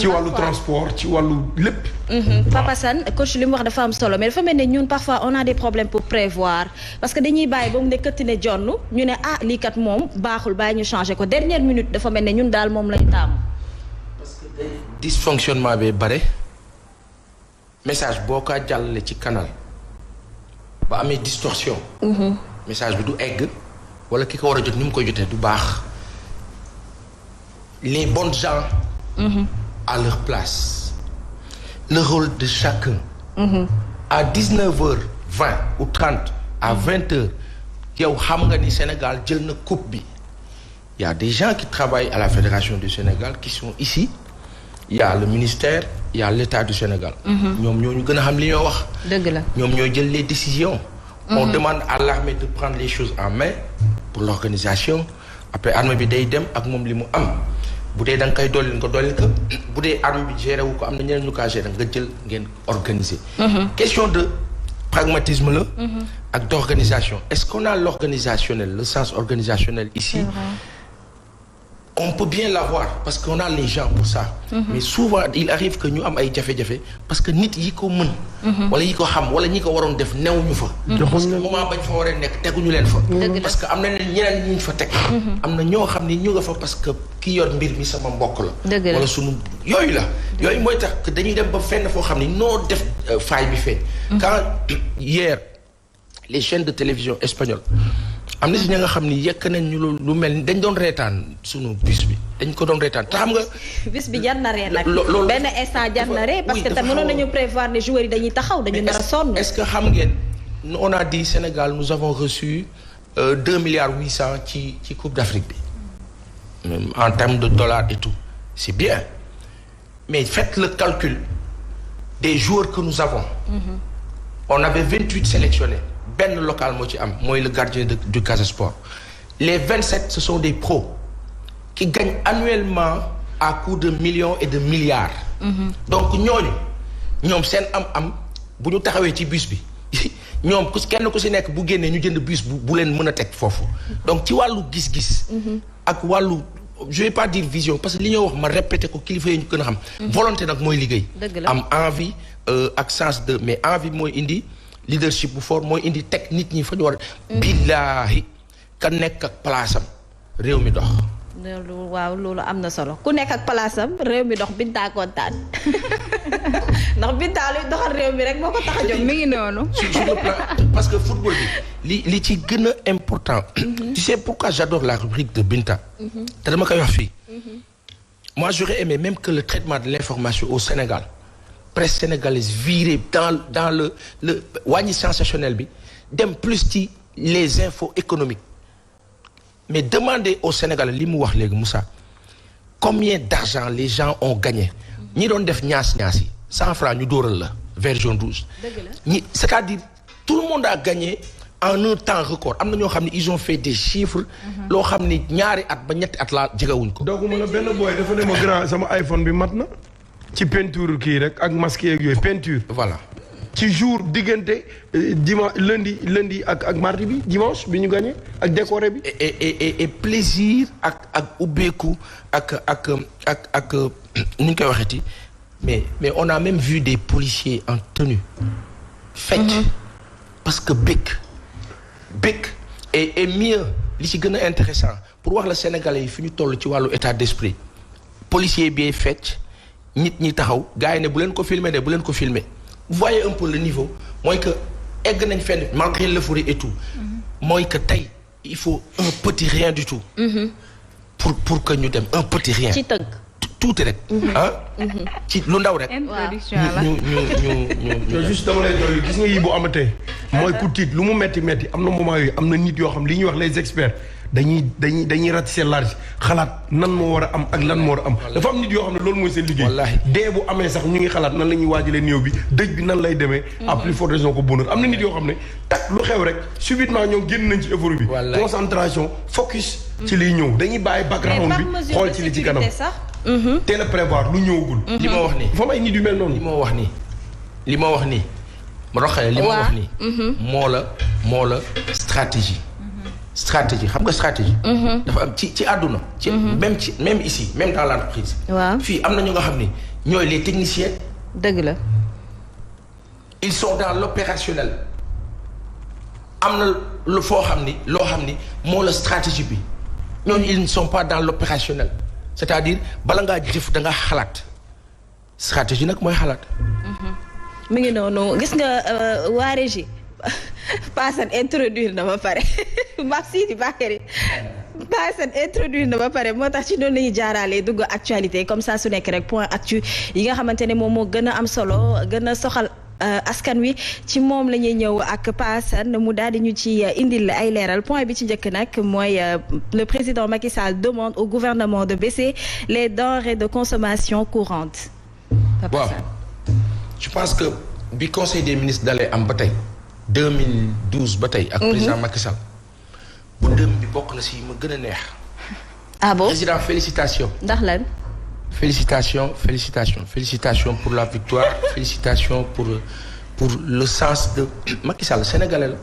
ci wàllu transport ci wàllu lépp. Papa Sane coach li mu wax dafa am solo mais dafa mel ne ñun parfois on a des problèmes pour prévoir parce que dañuy bàyyi ba mu ne këtt ne jonn ñu ne lii kat moom baaxul bàyyi ñu changer ko dernière minute dafa mel ne ñun daal moom lañu taamu. parce que dysfonctionnement bi bare message boo ko jàllale ci canal ba amee distorsion. message bi du egg wala ki ko war a jot ni mu koy jotee du baax. Les bons gens à leur place. Le rôle de chacun. À 19h20 ou 30 à 20h yow xam nga ni Sénégal jël na coupe bi. Il y a des gens qui travaillent à la Fédération du Sénégal qui sont ici. Il y a le ministère, il y a l'État du Sénégal. ñoom ñoo ñu gën a xam li ñoo wax. dëgg la ñoom ñooy jël les décisions. On demande à l'armée de prendre les choses en main pour l'organisation. Après armée bi day dem ak moom li mu am. bu dee da nga koy dolli nga dolli ko bu dee arme bi géré wu ko am na ñeneen ñu kaa géré nga jël ngeen organiser. question de pragmatisme la. ak d'organisation est-ce qu'on a l'organisationnel le sens organisationnel ici. On peut bien l'avoir parce qu'on a les gens pour ça. Mais souvent il arrive que ñu am ay jafe-jafe parce que nit yi ko mën. wala yi ko xam wala ñi ko waroon def newuñu fa. parce que moment bañ fa waree nekk teguñu leen fa. parce que am na ñeneen ñu fa teg. am na ñoo xam ni ñu nga fa parce que ki yor mbir mi sama mbokk la. wala sunu yooyu la. yooyu mooy tax que dañuy dem ba fenn foo xam ni noo def faay bi fee. quand hier les chaînes de télévision espagnoles. am na si ña nga xam ni yekk nañ ñu lu mel ni dañ doon reetaan sunu bis bi dañ ko doon reetaan te xam nga. bis bi jar na ree nag. benn instant jar na ree parce que te mënoon nañu prévoir ne joueurs yi dañuy taxaw dañu nar a sonn. est-ce que xam ngeen on a dit Sénégal nous avons reçu 2 milliards 800 ci Coupe d'Afrique bi. En termes de dollars et tout c'est bien mais faites le calcul des joueurs que nous avons. On avait 28 sélectionnés. benn local moo ci am mooy le gardien du Casa Sport les 27 ce sont des pros qui gagnent annuellement à coups de millions et de milliards. donc ñoom seen am bu ñu taxawee ci bus bi ñoom kenn ku si nekk bu génnee ñu jënd bus bu leen mën a teg foofu. donc ci wàllu gis-gis. ak wàllu je vais pas dire vision parce que li ñoo wax ma répété ko kilifa yi ñu gën a xam. volonté nag mooy liggéey. am envie ak sens de mais envie mooy indi. leadership bu fort mooy indi teg nit ñi fa ñu war a. billaahi ka nekk ak palaasam réew mi dox. loolu waaw loolu am na solo ku nekk ak palaasam réew mi dox Binta kontaan ndax Binta luy doxal réew mi rek moo ko tax a jóg mi ngi noonu. sur le plan parce que football bi li ci gën a important. tu sais pourquoi j'adore la rubrique de Binta. te dama koy wax fii. moi j'aurais aimé même que le traitement de l'information au Sénégal. presse sénégalaise virée dans le wàññi sensationnel bi dem plus ci les infos économiques mais demandez au Sénégal li mu wax léegi Moussa combien d'argent les gens ont gagné ñi doon def ñaas yi 100 francs ñu dóoral la vert jaune rouge ñi c'est-à-dire tout le monde a gagné en un temps record am na ñoo xam ne ils ont fait des chiffres loo xam ni ñaari at ba ñetti at laa jegewuñ ko donc mën a benn booy dafa ne ma grand sama iPhone bi mat na ci peinture kii rek ak masque yeeg yooyu peinture. voilà ci jour diggante dimanche lundi ak mardi bi dimanche bi ñu gagné ak décoré bi. et plaisir ak ubbeeku ak nu ñu koy waxeeti mais on a même vu des policiers en tenue. fecc parce que bëgg et mieux li ci gën a intéressant pour wax la Sénégalais yi fi ñu toll ci wàllu état d'esprit policier bi fecc. nit ñi taxaw gars yi ne bu leen ko filmer de bu leen ko filmer vous voyez un peu le niveau mooy que egg nañ fenn malgré l'euphorie et tout mooy que tey il faut un petit rien du tout pour que ñu dem un petit rien ci tënk tuuti rek ci lu ndaw rek ñu juste dama lay doon gis nga yi bu amatee mooy ku tiit lu mu metti am na moment yooyu am na nit yoo xam li ñuy wax les experts dañuy ratisser large xalaat nan moo war a am ak lan moo war a am dafa am nit yoo xam ne loolu mooy seen liggéey dee bu amee sax ñu ngi xalaat nan la ñuy waajalee néew bi dëj bi nan lay demee à plus forte raison ko bonheur am na nit yoo xam ne tak lu xew rek subitement ñoom génn nañ ci euphorie bi concentration focus ci liy ñëw dañuy bàyyi background bi xool ci li ci kanam teel a prévoir lu ñëwagul li ma wax nii dafa am ay nit yu mel noonu li ma wax nii ma roxee li ma wax nii moo la stratégie xam nga stratégie. dafa am ci àdduna. même ici même dans l'entreprise. waaw fii am na ñu nga xam ni ñooy les techniciens. dëgg la. ils sont dans l'opérationnel am na lu foo xam ni loo xam ni moo la stratégie bi ñooñu ils ne sont pas dans l'opérationnel c'est-à-dire bala ngaa jëf da nga xalaat stratégie nag mooy xalaat. mi ngi noonu gis nga waa régie Paasan introduire na ba pare Mame Sidi Bakary Paasan introduire na ba pare moo tax ci noonu la ñuy jaaraalee dugg actualité comme ça su nekk rek point actu yi nga xamante ne moom moo gën a am solo gën a soxal askan wi ci moom la ñuy ñëw ak Paasan mu daal di ñu ci indil ay leeral point bi ci njëkk nag mooy le président Macky Sall demande au gouvernement de baisser les denrées de consommation courante. waaw je pense que bi conseil des ministres dalee am ba tey 2012 ba tey. ak président Macky Sall. bu dem bi bokk na si ma gën a neex. ah bon président félicitations. ndax lan. félicitations pour la victoire félicitations pour le sens de Macky Sall sénégalais la.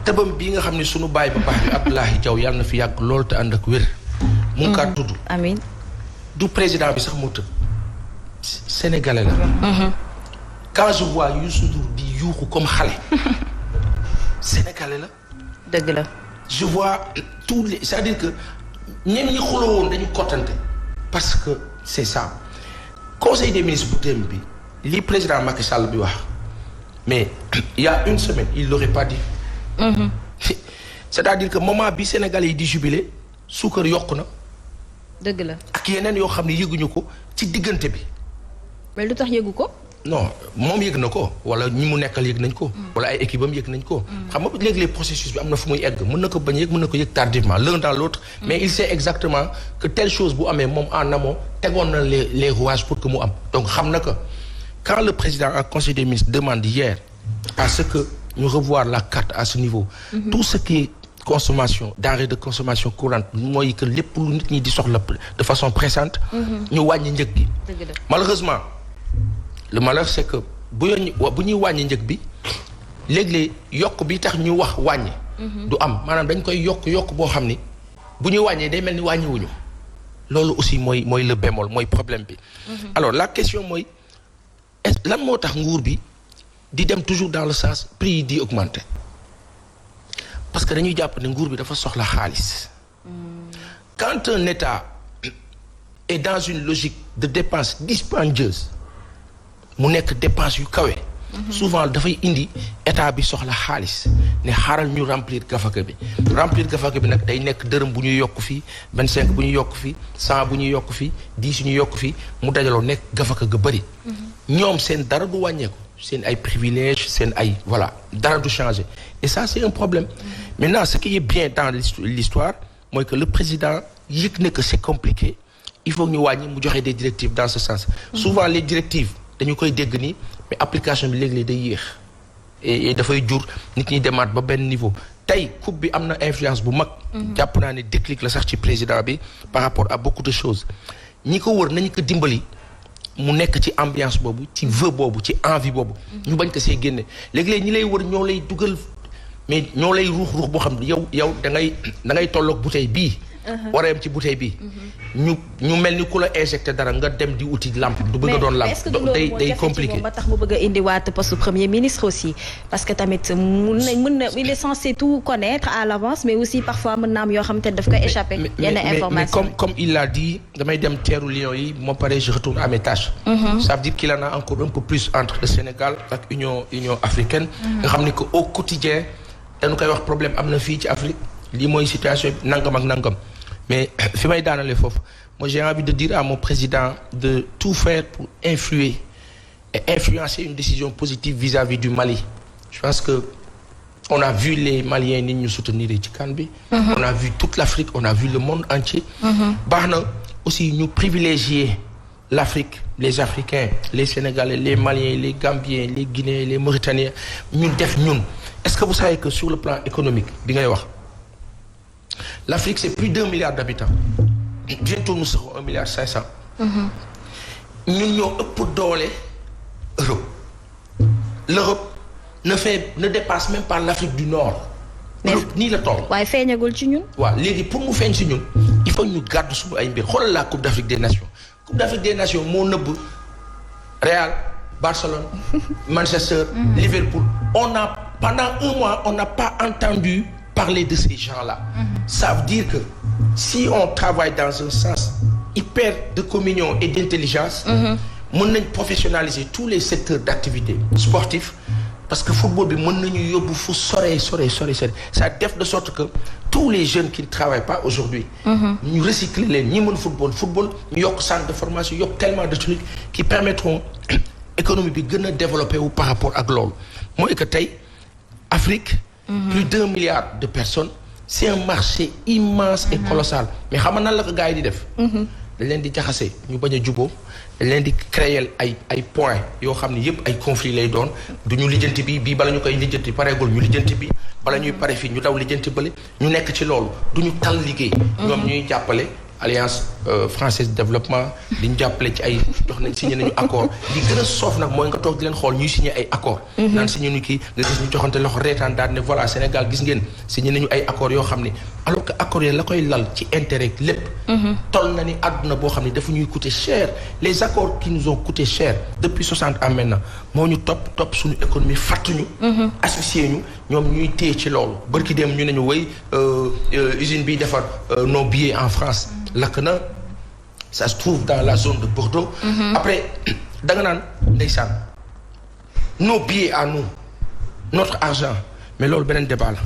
tëbam bii nga xam ne sunu baay ba baax bi Abdoulaye Diaw yàlla na fi yàgg loolu te ànd ak wér. mu ngi kaa tudd. amiin du président bi sax moo tëb. sénégalais la. quand je vois Youssou Ndour di yuuxu comme xale. sénégalais la. dëgg la. je vois tous les c'est-à-dire que ñenn ñi xuloo woon dañu kottante. parce que c'est ça conseil des ministres bu démb bi li président Macky Sall bi wax mais il y a une semaine il l'aurait pas dit. c'est-à-dire que moment bi Sénégalais yi di jubilé suukar yokk na. dëgg la. ak yeneen yoo xam ne yëguñu ko ci diggante bi. mais lu tax yëgu ko. non moom yëg na ko wala ñi mu nekkal yëg nañ ko. wala ay équipe am yëg nañ ko. xam nga léegi processus bi am na fu muy egg mën na ko bañ a yëg mën na ko yëg tardivement l'un dans l'autre. mais il sait exactement que telle chose bu amee moom en amont tegoon na les rouages pour que mu am. donc xam na que quand le président en conseil des ministres demande hier à ce que ñu revoir la carte à ce niveau. tout ce qui est consommation denrées de consommation courante mooy que lépp lu nit ñi di soxla de façon pressante. ñu wàññi njëg gi. malheureusement. le malheur c'est que bu ñuy wàññi njëg bi léeg-léeg yokk bi tax ñu wax wàññi. du am maanaam dañ koy yokk boo xam ni bu ñuy wàññee day mel ni wàññiwuñu loolu aussi mooy le bémol mooy problème bi. alors la question mooy lan moo tax nguur bi di dem toujours dans le sens prix yi di augmenter parce que dañuy jàpp ne nguur bi dafa soxla xaalis. quand un État est dans une logique de dépense dispendieuse. mu nekk dépense yu kawe. souvent dafay indi état bi soxla xaalis ne xaaral ñu remplir gafaka bi nag day nekk dërëm bu ñuy yokk fii 25 bu ñuy yokk fii 100 bu ñuy yokk fii 10 ñu yokk fii mu dajaloo nekk gafaka ga bëri. ñoom seen dara du wàññeeku seen ay privilèges seen ay voilà dara du changer et ça c'est un problème. maintenant ce qui est bien dans l'histoire mooy que le président yëg ne que c'est compliqué il faut ñu wàññi mu joxe des directives dans ce sens. souvent les directives. dañu koy dégg nii mais application bi léeg-léeg day yéex et dafay jur nit ñi demaat ba benn niveau tey coupe bi am na influence bu mag. jàpp naa ne déclic la sax ci président bi par rapport à beaucoup de choses ñi ko wër nañu ko dimbali mu nekk ci ambiance boobu ci vœu boobu ci envie boobu. ñu bañ ko see génne léeg-léeg ñi lay wër ñoo lay dugal mais ñoo lay ruux boo xam ne yow da ngay tolloog bouteille bii. war a yem ci bouteille bi. ñu mel ni ku la injecté dara nga dem di uti lampe du bëgg a doon lampe day compliqué ba tax mu bëgg a indiwaat poste premier ministre aussi parce que tamit mën na il est censé tout connaître à l'avance mais aussi parfois mën na am yoo xam te daf koy échappé yenn information mais comme il l'a dit damay dem teeru Lions yi moo pare je retourne à mes tâches. ça veut dire qu'il en a encore un peu plus entre le Sénégal ak Union africaine. nga xam ni que au quotidien dañu koy wax problème am na fii ci Afrique lii mooy situation bi nangam ak nangam. mais fi may daanale foofu moi j'ai envie de dire à mon président de tout faire pour influer et influencer une décision positive vis-à-vis du Mali. Je pense que on a vu les Maliens ni ñu soutenir ci CAN bi. On a vu toute l'Afrique, on a vu le monde entier. baax na aussi ñu privilégier l'Afrique, les Africains, les Sénégalais, les Maliens, les Gambiens, les Guinéens, les Mauritaniens ñu def ñun. Est-ce que vous savez que sur le plan économique bi ngay wax. L'Afrique, c'est plus d'1 milliard d'habitants. Bientôt, nous serons 1,5 milliard. Nous ñoo ëpp doole Europe. L'Europe ne dépasse même pas l'Afrique du Nord. Europe nii la toll. waaye feeñagul ci ñun. waaw léegi pour mu feeñ ci ñun il faut ñu gàddu suñu ay mbir xoolal la Coupe d'Afrique des Nations Coupe d'Afrique des Nations moo nëbb Real Barcelone Manchester Liverpool pendant un mois on n'a pas entendu parler de ces gens-là. Ça veut dire que si on travaille dans un sens hyper de communion et d'intelligence mën nañ professionnaliser tous les secteurs d'activité sportifs parce que football bi mën nañu yóbbu fu sore ça def de sorte que tous les jeunes qui ne travaillent pas aujourd'hui ñu recycler leen ñi mën football ñu yokk centre de formation yokk tellement de trucs qui permettront économie bi gën a développer wu par rapport ak loolu mooy que tey Afrique plus d'1 milliard de personnes c'est un marché immense et colossal mais xam nga nan la ko gars yi di def dañ leen di jaxase ñu bañ a juboo dañ leen di créer ay points yoo xam ne yëpp ay conflits lay doon du ñu lijjanti bii bala ñu koy lijjanti pareegul ñu lijjanti bi bala ñuy pare fii ñu daw lijjanti bële ñu nekk ci loolu du ñu tal liggéey ñoom ñuy jàppale Alliance française de développement di ñu jàppale ci ay jox nañ signé nañu accord li gën a soof nag mooy nga toog di leen xool ñuy signé ay accord naan signé ñu kii nga gis ñu joxante loxo reetaan daal ne voilà Sénégal gis ngeen signé nañu ay accords yoo xam ne alors que accords yi la koy lal ci intérêt lépp toll na ni àdduna boo xam ne dafa ñuy coûter cher les accords qui nous ont coûté cher depuis 60 ans maintenant moo ñu topp suñu économie fàttuñu asphyxié ñu ñoom ñuy téye ci loolu barki dem ñu ne ñu wéy usine bi defar nos billets en France lakk na ça se trouve dans la zone de Bordeaux après da nga naan ndeysaan nos billets à nous notre argent mais loolu beneen débat la